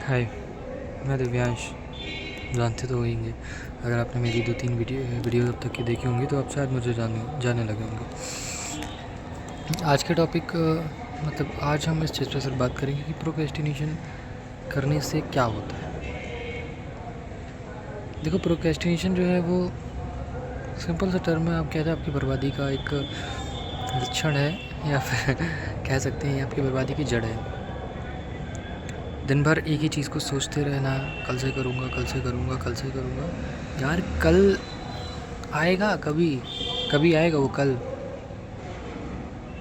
हाय, मैं दिव्यांश। जानते तो होंगे, अगर आपने मेरी 2-3 वीडियो अब तक की देखी होंगी तो आप शायद मुझे जाने लगे होंगे। आज के टॉपिक मतलब आज हम इस चीज़ पर सिर्फ बात करेंगे कि प्रोक्रेस्टिनेशन करने से क्या होता है। देखो, प्रोक्रेस्टिनेशन जो है वो सिंपल सा टर्म है। आप कहते हैं आपकी बर्बादी का एक लक्षण है, या फिर कह सकते हैं ये आपकी बर्बादी की जड़ है। दिन भर एक ही चीज़ को सोचते रहना, कल से करूँगा, कल से करूँगा, कल से करूँगा। यार, कल आएगा कभी आएगा वो कल?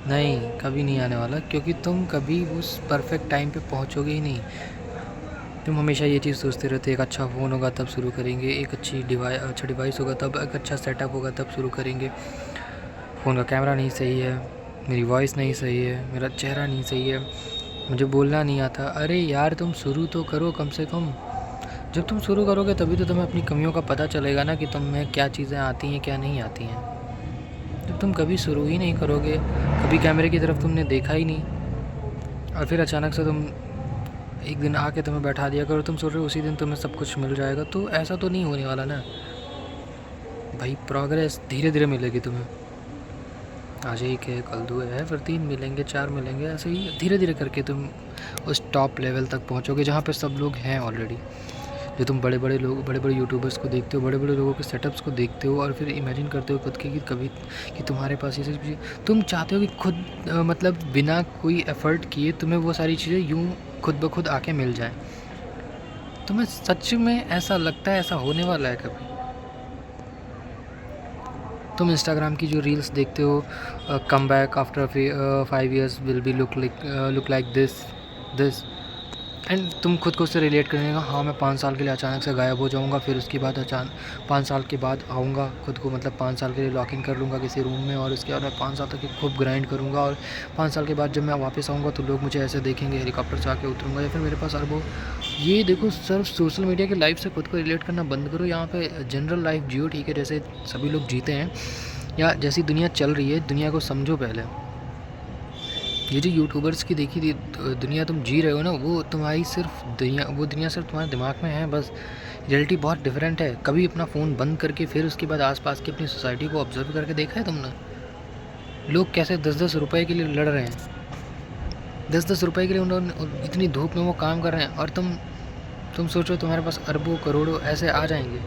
नहीं, कभी नहीं आने वाला, क्योंकि तुम कभी उस परफेक्ट टाइम पे पहुंचोगे ही नहीं। तुम हमेशा ये चीज़ सोचते रहते, एक अच्छा फ़ोन होगा तब शुरू करेंगे, एक अच्छा डिवाइस होगा तब, एक अच्छा सेटअप होगा तब शुरू करेंगे। फ़ोन का कैमरा नहीं सही है, मेरी वॉइस नहीं सही है, मेरा चेहरा नहीं सही है, मुझे बोलना नहीं आता। अरे यार, तुम शुरू तो करो कम से कम। जब तुम शुरू करोगे तभी तो तुम्हें अपनी कमियों का पता चलेगा ना, कि तुम्हें क्या चीज़ें आती हैं, क्या नहीं आती हैं। जब तुम कभी शुरू ही नहीं करोगे, कभी कैमरे की तरफ तुमने देखा ही नहीं, और फिर अचानक से तुम एक दिन आके तुम्हें बैठा दिया करो, तुम सोच रहे हो उसी दिन तुम्हें सब कुछ मिल जाएगा, तो ऐसा तो नहीं होने वाला ना भाई। प्रोग्रेस धीरे धीरे मिलेगी तुम्हें। आज एक है, कल 2 है, फिर 3 मिलेंगे, 4 मिलेंगे, ऐसे ही धीरे धीरे करके तुम उस टॉप लेवल तक पहुँचोगे जहाँ पे सब लोग हैं ऑलरेडी। जो तुम बड़े बड़े यूट्यूबर्स को देखते हो, बड़े बड़े लोगों के सेटअप्स को देखते हो, और फिर इमेजिन करते हो खुद के कि कभी कि तुम्हारे पास ये सब चीज़ें, तुम चाहते हो कि खुद मतलब बिना कोई एफ़र्ट किए तुम्हें वो सारी चीज़ें यूँ खुद ब खुद आके मिल जाए। तुम्हें सच में ऐसा लगता है ऐसा होने वाला है कभी? तुम इंस्टाग्राम की जो रील्स देखते हो, come back after 5 years will be look like this and तुम खुद को उससे रिलेट करने का, हाँ मैं 5 साल के लिए अचानक से गायब हो जाऊँगा, फिर उसके बाद 5 साल के बाद आऊँगा, खुद को मतलब 5 साल के लिए लॉक इन कर लूँगा किसी रूम में, और उसके बाद मैं 5 साल तक खूब ग्राइंड करूँगा, और 5 साल के बाद जब मैं वापस आऊँगा तो लोग मुझे ऐसे देखेंगे, हेलीकॉप्टर से आके उतरूँगा, या फिर मेरे पास अरबों। ये देखो, सिर्फ सोशल मीडिया की लाइफ से खुद को रिलेट करना बंद करो। यहाँ पे जनरल लाइफ जियो, ठीक है, जैसे सभी लोग जीते हैं, या जैसी दुनिया चल रही है, दुनिया को समझो पहले। ये जो यूट्यूबर्स की देखी थी दुनिया तुम जी रहे हो ना, वो तुम्हारी सिर्फ दुनिया सिर्फ तुम्हारे दिमाग में है बस। रियलिटी बहुत डिफरेंट है। कभी अपना फ़ोन बंद करके फिर उसके बाद आसपास की अपनी सोसाइटी को ऑब्जर्व करके देखा है तुमने? लोग कैसे 10-10 रुपए के लिए लड़ रहे हैं, 10-10 रुपए के लिए उन्होंने इतनी धूप में वो काम कर रहे हैं, और तुम सोचो तुम्हारे पास अरबों करोड़ों ऐसे आ जाएंगे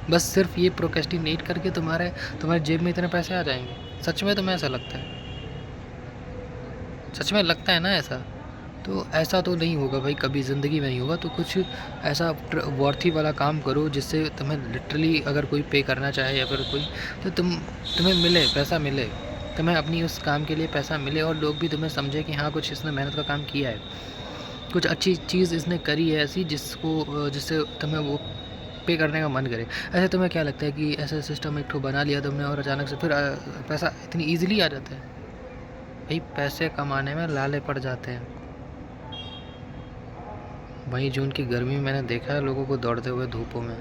बस सिर्फ ये प्रोक्रेस्टिनेट करके तुम्हारे जेब में इतने पैसे आ जाएंगे। सच में तुम्हें ऐसा लगता है? सच में लगता है ना ऐसा? तो ऐसा तो नहीं होगा भाई, कभी ज़िंदगी में नहीं होगा। तो कुछ ऐसा वर्थी वाला काम करो जिससे तुम्हें लिटरली अगर कोई पे करना चाहे, या फिर कोई, तो तुम्हें मिले, पैसा मिले, तुम्हें अपनी उस काम के लिए पैसा मिले, और लोग भी तुम्हें समझे कि हाँ कुछ इसने मेहनत का काम किया है, कुछ अच्छी चीज़ इसने करी है ऐसी जिससे तुम्हें वो पे करने का मन करे। ऐसे तुम्हें क्या लगता है कि ऐसा सिस्टम एक ठो बना लिया तुमने, और अचानक से फिर पैसा इतनी ईजिली आ जाता है? भाई, पैसे कमाने में लाले पड़ जाते हैं। वहीं जून की गर्मी में मैंने देखा है लोगों को दौड़ते हुए धूपों में।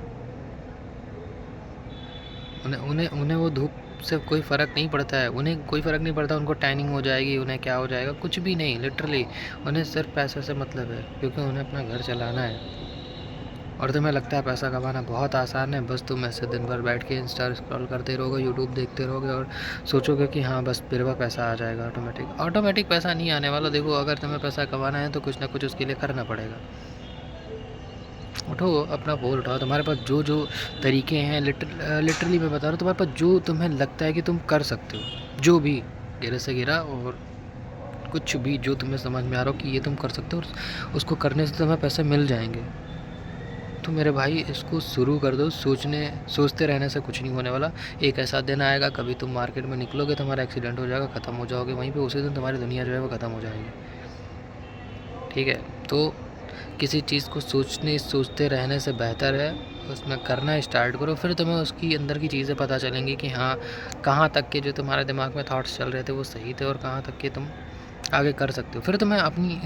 उन्हें उन्हें उन्हें वो धूप से कोई फ़र्क नहीं पड़ता है, उन्हें कोई फ़र्क नहीं पड़ता उनको टैनिंग हो जाएगी, उन्हें क्या हो जाएगा, कुछ भी नहीं। लिटरली उन्हें सिर्फ पैसे से मतलब है, क्योंकि उन्हें अपना घर चलाना है। और तुम्हें लगता है पैसा कमाना बहुत आसान है, बस तुम ऐसे दिन भर बैठ के इंस्टा स्क्रॉल करते रहोगे, यूट्यूब देखते रहोगे, और सोचोगे कि हाँ बस मेरे पास पैसा आ जाएगा ऑटोमेटिक पैसा नहीं आने वाला। देखो, अगर तुम्हें पैसा कमाना है तो कुछ ना कुछ उसके लिए करना पड़ेगा। उठो, अपना फ़ोन उठाओ। तुम्हारे पास जो जो तरीके हैं, लिटरली मैं बता रहा हूँ, तुम्हारे पास जो तुम्हें लगता है कि तुम कर सकते हो, जो भी गिरे से गिरा, और कुछ भी जो तुम्हें समझ में आ रहा हो कि ये तुम कर सकते हो, उसको करने से तुम्हें पैसे मिल जाएंगे। तो मेरे भाई, इसको शुरू कर दो। सोचते रहने से कुछ नहीं होने वाला। एक ऐसा दिन आएगा, कभी तुम मार्केट में निकलोगे, तुम्हारा एक्सीडेंट हो जाएगा, ख़त्म हो जाओगे वहीं पे, उसी दिन तुम्हारी दुनिया जो है वो ख़त्म हो जाएगी। ठीक है? तो किसी चीज़ को सोचते रहने से बेहतर है उसमें करना स्टार्ट करो, फिर तुम्हें उसकी अंदर की चीज़ें पता चलेंगी कि हाँ, कहाँ तक के जो तुम्हारे दिमाग में थॉट्स चल रहे थे वो सही थे, और कहाँ तक के तुम आगे कर सकते हो। फिर तुम्हें अपनी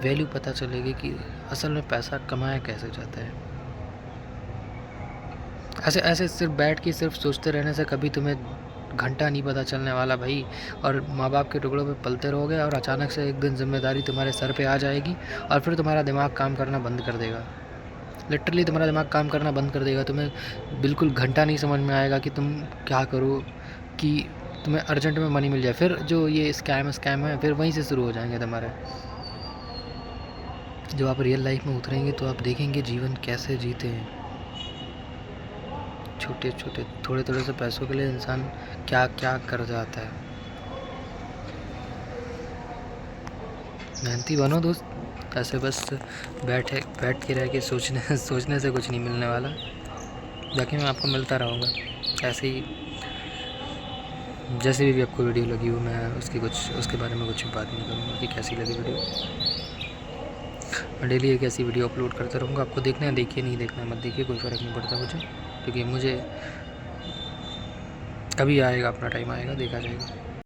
वैल्यू पता चलेगी कि असल में पैसा कमाया कैसे जाता है। ऐसे ऐसे सिर्फ बैठ के सिर्फ सोचते रहने से कभी तुम्हें घंटा नहीं पता चलने वाला भाई। और माँ बाप के टुकड़ों पे पलते रहोगे और अचानक से एक दिन जिम्मेदारी तुम्हारे सर पे आ जाएगी और फिर तुम्हारा दिमाग काम करना बंद कर देगा। लिटरली तुम्हारा दिमाग काम करना बंद कर देगा। तुम्हें बिल्कुल घंटा नहीं समझ में आएगा कि तुम क्या करो कि तुम्हें अर्जेंट में मनी मिल जाए। फिर जो ये स्कैम है फिर वहीं से शुरू हो जाएंगे तुम्हारे। जब आप रियल लाइफ में उतरेंगे तो आप देखेंगे जीवन कैसे जीते हैं। छोटे छोटे थोड़े थोड़े से पैसों के लिए इंसान क्या क्या कर जाता है। मेहनती बनो दोस्त। ऐसे बस बैठ के रह के सोचने से कुछ नहीं मिलने वाला। बाकी मैं आपको मिलता रहूँगा ऐसे ही। जैसे भी आपको वीडियो लगी हो मैं उसके बारे में कुछ बात नहीं करूँगा कि कैसी लगी वीडियो। मैं डेली एक ऐसी वीडियो अपलोड करता रहूँगा। आपको देखना है देखिए, नहीं देखना है मत देखिए, कोई फ़र्क नहीं पड़ता मुझे, क्योंकि मुझे कभी आएगा अपना टाइम आएगा, देखा जाएगा।